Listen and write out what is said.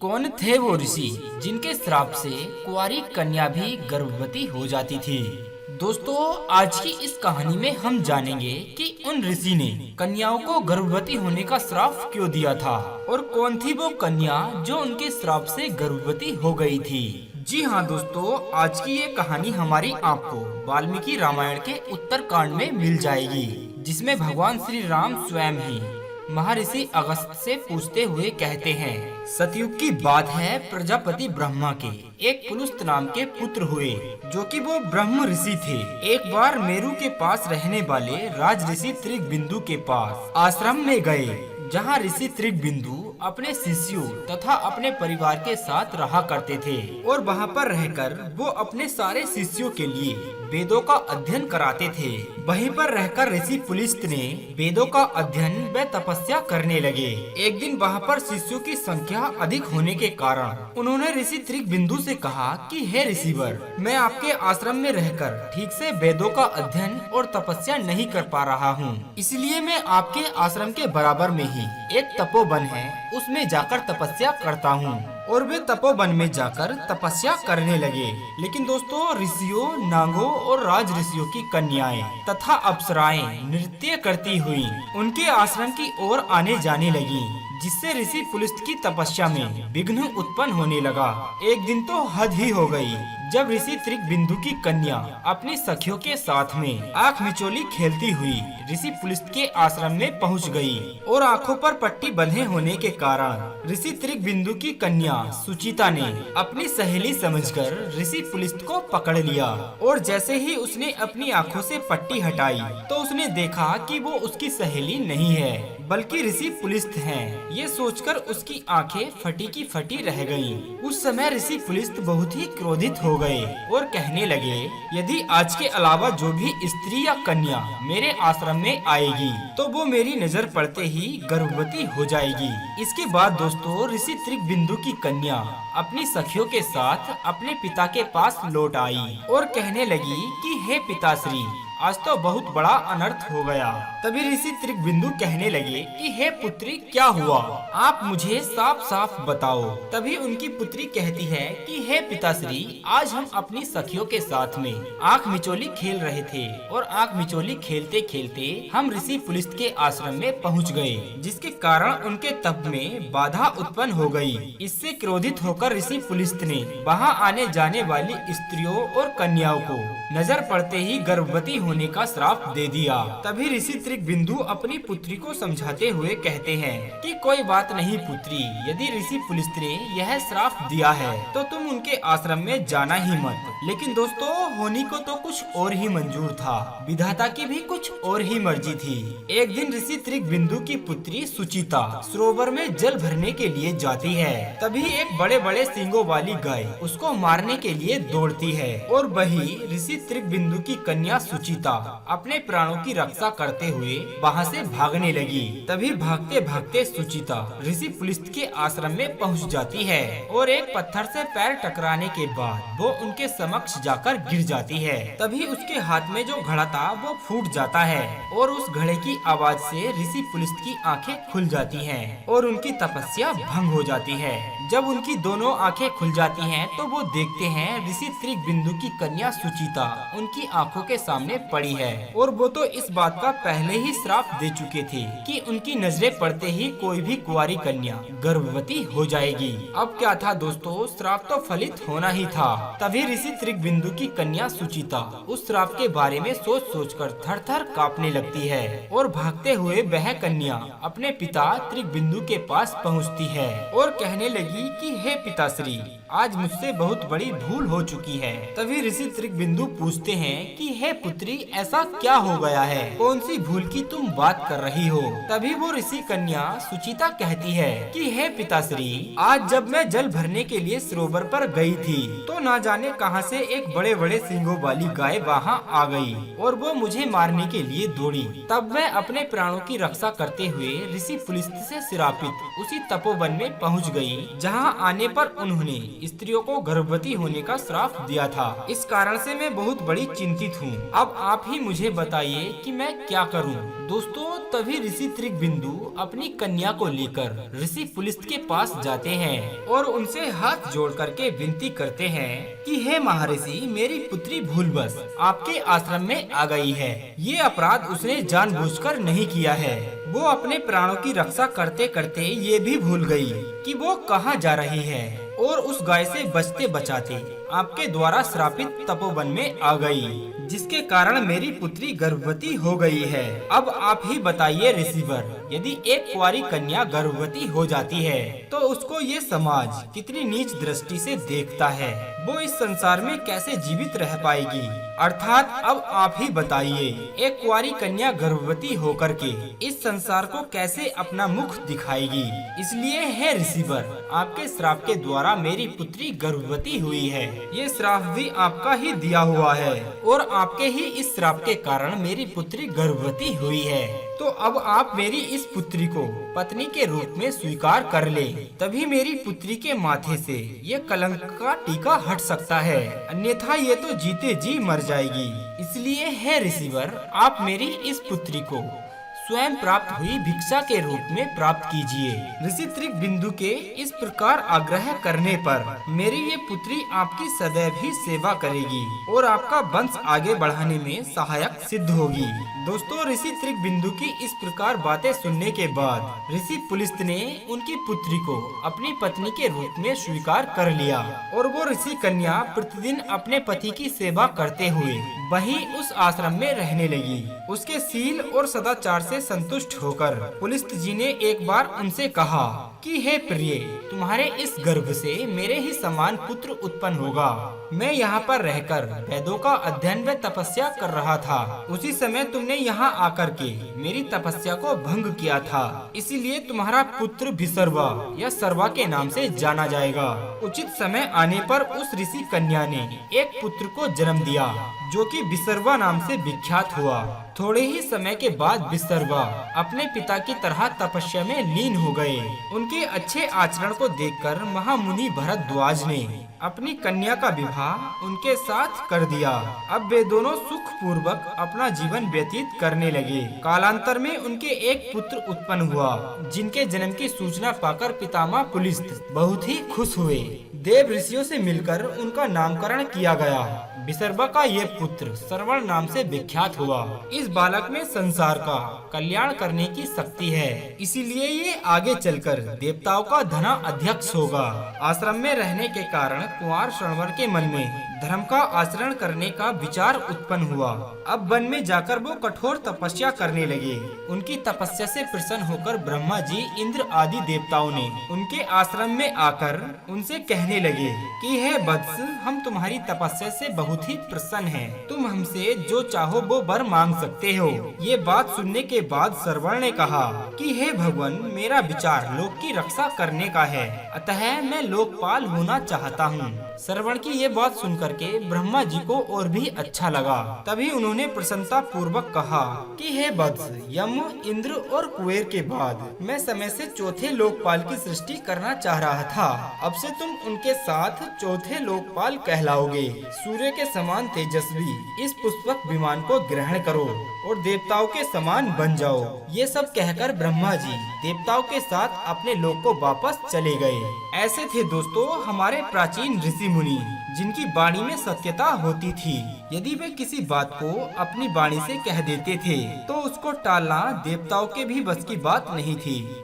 कौन थे वो ऋषि जिनके श्राप से कुंवारी कन्या भी गर्भवती हो जाती थी। दोस्तों, आज की इस कहानी में हम जानेंगे कि उन ऋषि ने कन्याओं को गर्भवती होने का श्राप क्यों दिया था और कौन थी वो कन्या जो उनके श्राप से गर्भवती हो गई थी। जी हाँ दोस्तों, आज की ये कहानी हमारी आपको वाल्मीकि रामायण के उत्तरकांड में मिल जाएगी, जिसमें भगवान श्री राम स्वयं ही महर्षि अगस्त्य से पूछते हुए कहते हैं, सतयुग की बात है, प्रजापति ब्रह्मा के एक पुलुस्त नाम के पुत्र हुए, जो कि वो ब्रह्म ऋषि थे। एक बार मेरु के पास रहने वाले राज ऋषि त्रिगबिंदु के पास आश्रम में गए, जहाँ ऋषि त्रिगबिंदु अपने शिष्यों तथा अपने परिवार के साथ रहा करते थे और वहाँ पर रहकर वो अपने सारे शिष्यों के लिए वेदों का अध्ययन कराते थे। वहीं पर रहकर ऋषि पुलिस्त ने वेदों का अध्ययन व तपस्या करने लगे। एक दिन वहाँ पर शिष्यों की संख्या अधिक होने के कारण उन्होंने ऋषि त्रिगबिंदु से कहा कि हे ऋषिवर, मैं आपके आश्रम में रहकर ठीक से वेदों का अध्ययन और तपस्या नहीं कर पा रहा हूँ, इसलिए मैं आपके आश्रम के बराबर में ही एक तपोवन है, उसमें जाकर तपस्या करता हूँ। और वे तपोवन में जाकर तपस्या करने लगे। लेकिन दोस्तों, ऋषियों, नागों और राज ऋषियों की कन्याएं तथा अप्सराएं नृत्य करती हुई उनके आश्रम की ओर आने जाने लगी, जिससे ऋषि पुलिस्त की तपस्या में विघ्न उत्पन्न होने लगा। एक दिन तो हद ही हो गई, जब ऋषि त्रिगबिंदु की कन्या अपनी सखियों के साथ में आंख मिचोली खेलती हुई ऋषि पुलिस्त के आश्रम में पहुंच गई और आंखों पर पट्टी बंधे होने के कारण ऋषि त्रिगबिंदु की कन्या सुचिता ने अपनी सहेली समझकर ऋषि पुलिस्त को पकड़ लिया। और जैसे ही उसने अपनी आंखों से पट्टी हटाई तो उसने देखा कि वो उसकी सहेली नहीं है, बल्कि ऋषि पुलिस्त हैं। ये सोचकर उसकी आंखें फटी की फटी रह गईं। उस समय ऋषि पुलिस्त बहुत ही क्रोधित हो गए और कहने लगे, यदि आज के अलावा जो भी स्त्री या कन्या मेरे आश्रम में आएगी तो वो मेरी नजर पड़ते ही गर्भवती हो जाएगी। इसके बाद दोस्तों, ऋषि त्रिगबिंदु की कन्या अपनी सखियों के साथ अपने पिता के पास लौट आई और कहने लगी कि हे पिताश्री, आज तो बहुत बड़ा अनर्थ हो गया। तभी ऋषि त्रिगबिंदु कहने लगे कि हे पुत्री, क्या हुआ, आप मुझे साफ साफ बताओ। तभी उनकी पुत्री कहती है कि हे पिताश्री, आज हम अपनी सखियों के साथ में आंख मिचोली खेल रहे थे और आंख मिचोली खेलते खेलते हम ऋषि पुलिस्त के आश्रम में पहुंच गए, जिसके कारण उनके तप में बाधा उत्पन्न हो गई। इससे क्रोधित होकर ऋषि पुलिस्त ने वहां आने जाने वाली स्त्रियों और कन्याओं को नजर पड़ते ही गर्भवती होने का श्राप दे दिया। तभी ऋषि त्रिगबिंदु अपनी पुत्री को समझाते हुए कहते हैं कि कोई बात नहीं पुत्री, यदि ऋषि पुलिस्त ने यह श्राप दिया है तो तुम उनके आश्रम में जाना ही मत। लेकिन दोस्तों, होनी को तो कुछ और ही मंजूर था, विधाता की भी कुछ और ही मर्जी थी। एक दिन ऋषि त्रिगबिंदु की पुत्री सुचिता सरोवर में जल भरने के लिए जाती है। तभी एक बड़े बड़े सींगों वाली गाय उसको मारने के लिए दौड़ती है और वही ऋषि त्रिगबिंदु की कन्या सुचिता अपने प्राणों की रक्षा करते हुए वहाँ से भागने लगी। तभी भागते भागते सुचिता ऋषि पुलिस्त के आश्रम में पहुँच जाती है और एक पत्थर से पैर टकराने के बाद वो उनके समक्ष जाकर गिर जाती है। तभी उसके हाथ में जो घड़ा था वो फूट जाता है और उस घड़े की आवाज से ऋषि पुलिस्त की आंखें खुल जाती हैं और उनकी तपस्या भंग हो जाती है। जब उनकी दोनों आंखें खुल जाती हैं तो वो देखते हैं ऋषि त्रिगबिंदु की कन्या सुचिता उनकी आंखों के सामने पड़ी है और वो तो इस बात का पहले ही श्राप दे चुके थे कि उनकी नजरें पड़ते ही कोई भी कुंवारी कन्या गर्भवती हो जाएगी। अब क्या था दोस्तों, श्राप तो फलित होना ही था। तभी ऋषि त्रिगबिंदु की कन्या सुचिता उस श्राप के बारे में सोच सोच कर थर थर कांपने लगती है और भागते हुए वह कन्या अपने पिता त्रिगबिंदु के पास पहुँचती है और कहने लगी कि हे पिताश्री, आज मुझसे बहुत बड़ी भूल हो चुकी है। तभी ऋषि त्रिगबिंदु पूछते हैं कि हे पुत्री, ऐसा क्या हो गया है, कौन सी भूल की तुम बात कर रही हो। तभी वो ऋषि कन्या सुचिता कहती है कि हे पिताश्री, आज जब मैं जल भरने के लिए सरोवर पर गई थी तो न जाने कहां से एक बड़े बड़े सींगों वाली गाय वहां आ गई और वो मुझे मारने के लिए दौड़ी। तब मैं अपने प्राणों की रक्षा करते हुए ऋषि पुलिस्त से श्रापित उसी तपोवन में पहुंच गई, जहां आने पर उन्होंने स्त्रियों को गर्भवती होने का श्राप दिया था। इस कारण से मैं बहुत बड़ी चिंतित हूँ। अब आप ही मुझे बताइए कि मैं क्या करूँ। दोस्तों, तभी ऋषि त्रिगबिंदु अपनी कन्या को लेकर ऋषि पुलिस के पास जाते हैं और उनसे हाथ जोड़ करके विनती करते हैं कि हे महर्षि, मेरी पुत्री भूलवश आपके आश्रम में आ गई है। ये अपराध उसने जानबूझकर नहीं किया है। वो अपने प्राणों की रक्षा करते करते ये भी भूल गई कि वो कहाँ जा रही है और उस गाय से बचते बचाते आपके द्वारा श्रापित तपोवन में आ गई, जिसके कारण मेरी पुत्री गर्भवती हो गई है। अब आप ही बताइए ऋषिवर, यदि एक कुंवारी कन्या गर्भवती हो जाती है तो उसको ये समाज कितनी नीच दृष्टि से देखता है। वो इस संसार में कैसे जीवित रह पाएगी। अर्थात अब आप ही बताइए, एक कुंवारी कन्या गर्भवती होकर के इस संसार को कैसे अपना मुख दिखाएगी। इसलिए है ऋषिवर, आपके श्राप के द्वारा मेरी पुत्री गर्भवती हुई है। ये श्राप भी आपका ही दिया हुआ है और आपके ही इस श्राप के कारण मेरी पुत्री गर्भवती हुई है। तो अब आप मेरी इस पुत्री को पत्नी के रूप में स्वीकार कर ले, तभी मेरी पुत्री के माथे से ये कलंक का टीका हट सकता है, अन्यथा ये तो जीते जी मर जाएगी। इसलिए है ऋषिवर, आप मेरी इस पुत्री को स्वयं प्राप्त हुई भिक्षा के रूप में प्राप्त कीजिए। ऋषि त्रिगबिंदु के इस प्रकार आग्रह करने पर मेरी ये पुत्री आपकी सदैव ही सेवा करेगी और आपका वंश आगे बढ़ाने में सहायक सिद्ध होगी। दोस्तों, ऋषि त्रिगबिंदु की इस प्रकार बातें सुनने के बाद ऋषि पुलिस्त ने उनकी पुत्री को अपनी पत्नी के रूप में स्वीकार कर लिया और वो ऋषि कन्या प्रतिदिन अपने पति की सेवा करते हुए वहीं उस आश्रम में रहने लगी। उसके शील और सदाचार से संतुष्ट होकर पुलिस्त जी ने एक बार उनसे कहा कि हे प्रिय, तुम्हारे इस गर्भ से मेरे ही समान पुत्र उत्पन्न होगा। मैं यहाँ पर रहकर वेदों का अध्ययन व तपस्या कर रहा था। उसी समय तुमने यहाँ आकर के मेरी तपस्या को भंग किया था, इसीलिए तुम्हारा पुत्र विसर्वा या सर्वा के नाम से जाना जाएगा। उचित समय आने पर उस ऋषि कन्या ने एक पुत्र को जन्म दिया जो कि विसर्वा नाम से विख्यात हुआ। थोड़े ही समय के बाद विसर्वा अपने पिता की तरह तपस्या में लीन हो गए। उनके अच्छे आचरण को देखकर महामुनि भरद्वाज ने अपनी कन्या का विवाह उनके साथ कर दिया। अब वे दोनों सुख पूर्वक अपना जीवन व्यतीत करने लगे। कालांतर में उनके एक पुत्र उत्पन्न हुआ, जिनके जन्म की सूचना पाकर पितामह पुलिस्त बहुत ही खुश हुए। देव ऋषियों से मिलकर उनका नामकरण किया गया। विसर्वा का ये पुत्र श्रवण नाम से विख्यात हुआ। इस बालक में संसार का कल्याण करने की शक्ति है, इसीलिए ये आगे चलकर देवताओं का धना अध्यक्ष होगा। आश्रम में रहने के कारण कुंवर श्रवण के मन में धर्म का आचरण करने का विचार उत्पन्न हुआ। अब वन में जाकर वो कठोर तपस्या करने लगे। उनकी तपस्या से प्रसन्न होकर ब्रह्मा जी, इंद्र आदि देवताओं ने उनके आश्रम में आकर उनसे कहने लगे कि हे वत्स, हम तुम्हारी तपस्या से बहुत ही प्रसन्न हैं। तुम हमसे जो चाहो वो वर मांग सकते हो। ये बात सुनने के बाद श्रवण ने कहा कि हे भगवान, मेरा विचार लोक की रक्षा करने का है, अतः मैं लोकपाल होना चाहता हूँ। श्रवण की ये बात सुनकर के ब्रह्मा जी को और भी अच्छा लगा। तभी उन्होंने प्रसन्नता पूर्वक कहा कि हे वत्स, यम, इंद्र और कुबेर के बाद मैं समय से चौथे लोकपाल की सृष्टि करना चाह रहा था। अब से तुम उनके साथ चौथे लोकपाल कहलाओगे। सूर्य के समान तेजस्वी इस पुष्पक विमान को ग्रहण करो और देवताओं के समान बन जाओ। ये सब कहकर ब्रह्मा जी देवताओं के साथ अपने लोक को वापस चले गए। ऐसे थे दोस्तों हमारे प्राचीन ऋषि मुनि, जिनकी वाणी में सत्यता होती थी। यदि वे किसी बात को अपनी वाणी से कह देते थे तो उसको टालना देवताओं के भी बस की बात नहीं थी।